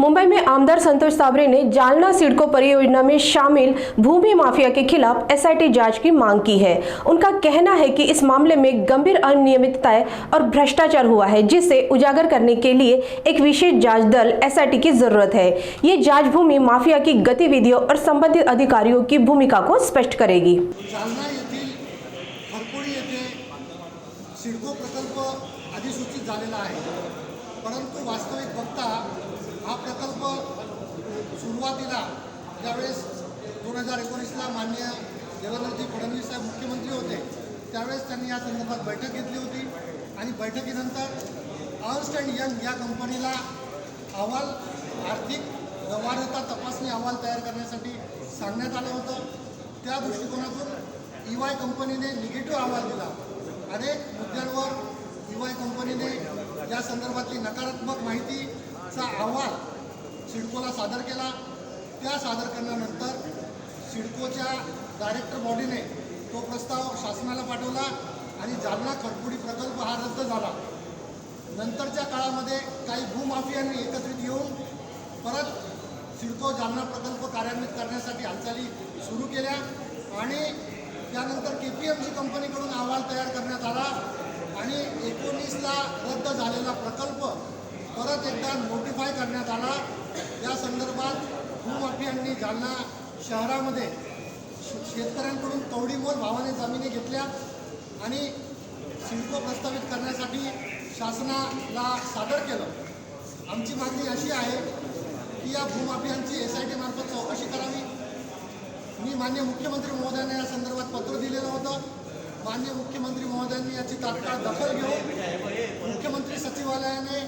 मुंबई में आमदार संतोष साबरे ने जालना सिडको परियोजना में शामिल भूमि माफिया के खिलाफ एसआईटी जांच की मांग की है। उनका कहना है कि इस मामले में गंभीर अनियमितताएं और भ्रष्टाचार हुआ है, जिसे उजागर करने के लिए एक विशेष जांच दल एसआईटी की जरूरत है। ये जांच भूमि माफिया की गतिविधियों और संबंधित अधिकारियों की भूमिका को स्पष्ट करेगी। जालना येथील खरपुडी येथे सिडको प्रकल्प अधिसूचित झालेला आहे, परंतु वास्तविक बघता हा प्रकल्प सुरुवातीला ज्यावेळेस 2019ला माननीय देवेंद्रजी फडणवीस साहेब मुख्यमंत्री होते त्यावेळेस त्यांनी या संदर्भात बैठक घेतली होती आणि बैठकीनंतर अर्न्स्ट अँड यंग या कंपनीला अहवाल आर्थिक व्यवहार्यता तपासणी अहवाल तयार करण्यासाठी सांगण्यात आलं होतं। त्या दृष्टिकोनातून ईवाय कंपनीने निगेटिव्ह अहवाल दिला। अनेक मुद्द्यांवर ईवाय कंपनीने या संदर्भातली नकारात्मक माहितीचा अहवाल सिडकोला सादर केला। त्या सादर करण्यानंतर सिडकोच्या डायरेक्टर बॉडीने तो प्रस्ताव शासनाला पाठवला आणि जालना खरपुडी प्रकल्प हा रद्द झाला। नंतरच्या काळामध्ये काही भूमाफियांनी एकत्रित येऊन परत सिडको जालना प्रकल्प कार्यान्वित करण्यासाठी हालचाली सुरू केल्या आणि त्यानंतर केपीएमजी कंपनीकडून अहवाल तयार करण्यात आला आणि 19ला रद्द झालेला प्रकल्प परत एकदा नोटिफाय करण्यात आला। या संदर्भात भूमाफियांनी जालना शहरामध्ये शेतकऱ्यांकडून कवडीमोल भावाने जमिनी घेतल्या आणि सिडको प्रस्तावित करण्यासाठी शासनाला सादर केलं। आमची मागणी अशी आहे की या भूमाफियांची एसआयटी मार्फत चौकशी करावी। मी माननीय मुख्यमंत्री महोदयांना या संदर्भात पत्र दिलेलं होतं। माननीय मुख्यमंत्री महोदयांनी याची तात्काळ दखल घेऊन मुख्यमंत्री सचिवालयाने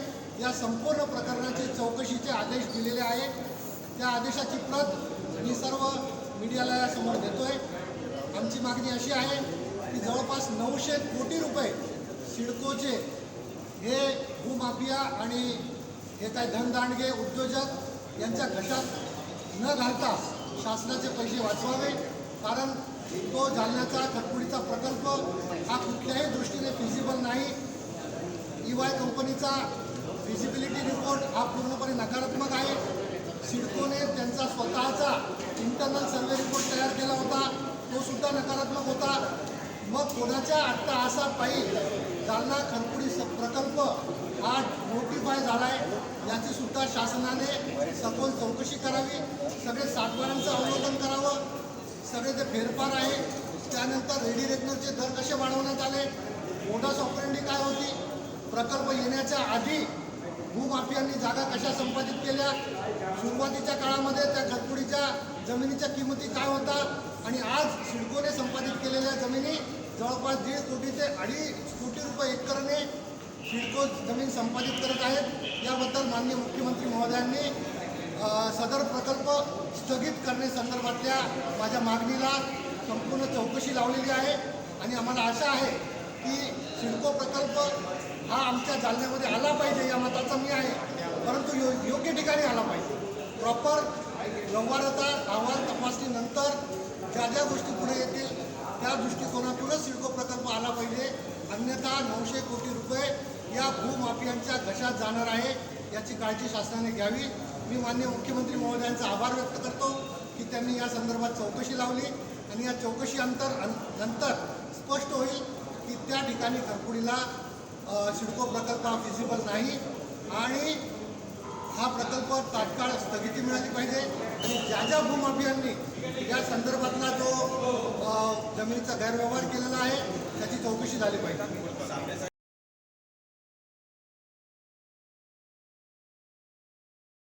या संपूर्ण प्रकरणाची चौकशीचे आदेश दिलेले आहेत। त्या आदेशाची प्रत मी सर्व मीडियाला समोर देतोय। आमची मागणी अशी आहे की जवळपास 900 कोटी रुपये सिडकोचे हे भूमाफिया आणि हे काही धनदांडगे उद्योजक यांच्या घशात न घालता शासनाचे पैसे वाचवावे, कारण तो जालन्याचा खरपुडीचा प्रकल्प हा कुठल्याही दृष्टीने फिजिबल नाही। ईवाय कंपनीचा फिजिबिलिटी रिपोर्ट हा पूर्णपणे नकारात्मक आहे। सिडकोने त्यांचा स्वतःचा इंटरनल सर्वे रिपोर्ट तयार केला होता, तो सुद्धा नकारात्मक होता। मग कोणाच्या अट्टहासापायी जालना खरपुडी प्रकल्प हा नोटिफाय झाला आहे, याची सुद्धा शासनाने सखोल चौकशी करावी। सगळे सातबारांचं अवलोकन करावं, सगळे ते फेरफार आहे। त्यानंतर रेडी रेकनरचे दर कसे वाढवण्यात आले, मोडस ऑपरेंडी काय होती, प्रकल्प येण्याच्या आधी भूमाफियांनी जागा कशा संपादित केल्या, सुरुवातीच्या काळामध्ये त्या खरपुडीच्या जमिनीच्या किंमती काय होता आणि आज सिडकोने संपादित केलेल्या जमिनी जवळपास 1.5 कोटी ते 2.5 कोटी रुपये एकरने सिडको जमीन संपादित करत आहेत। याबद्दल माननीय मुख्यमंत्री महोदयांनी सदर प्रकल्प स्थगित करण्यासंदर्भातल्या माझ्या मागणीला संपूर्ण चौकशी लावलेली आहे आणि आम्हाला आशा आहे की सिडको प्रकल्प हा आमच्या जालन्यामध्ये आला पाहिजे, या मताचा मी आहे, परंतु योग्य ठिकाणी आला पाहिजे। प्रॉपर व्यवहार्यता अहवाल तपासणीनंतर ज्या ज्या गोष्टी पुढे येतील त्या दृष्टिकोनातूनच सिडको प्रकल्प आला पाहिजे, अन्यथा 900 कोटी रुपये या भूमाफियांच्या घशात जाणार आहे, याची काळजी शासनाने घ्यावी। मी माननीय मुख्यमंत्री महोदयांचा आभार व्यक्त करतो की त्यांनी या संदर्भात चौकशी लावली आणि या चौकशी नंतर स्पष्ट होईल की त्या ठिकाणी खरपुडीला सिडको प्रकल्प हा फिजिबल नाही आणि हा प्रकल्प तात्काळ स्थगिती मिळाली पाहिजे आणि ज्या ज्या भूमाफियांनी या संदर्भातला जो जमिनीचा गैरव्यवहार केलेला आहे त्याची चौकशी झाली पाहिजे।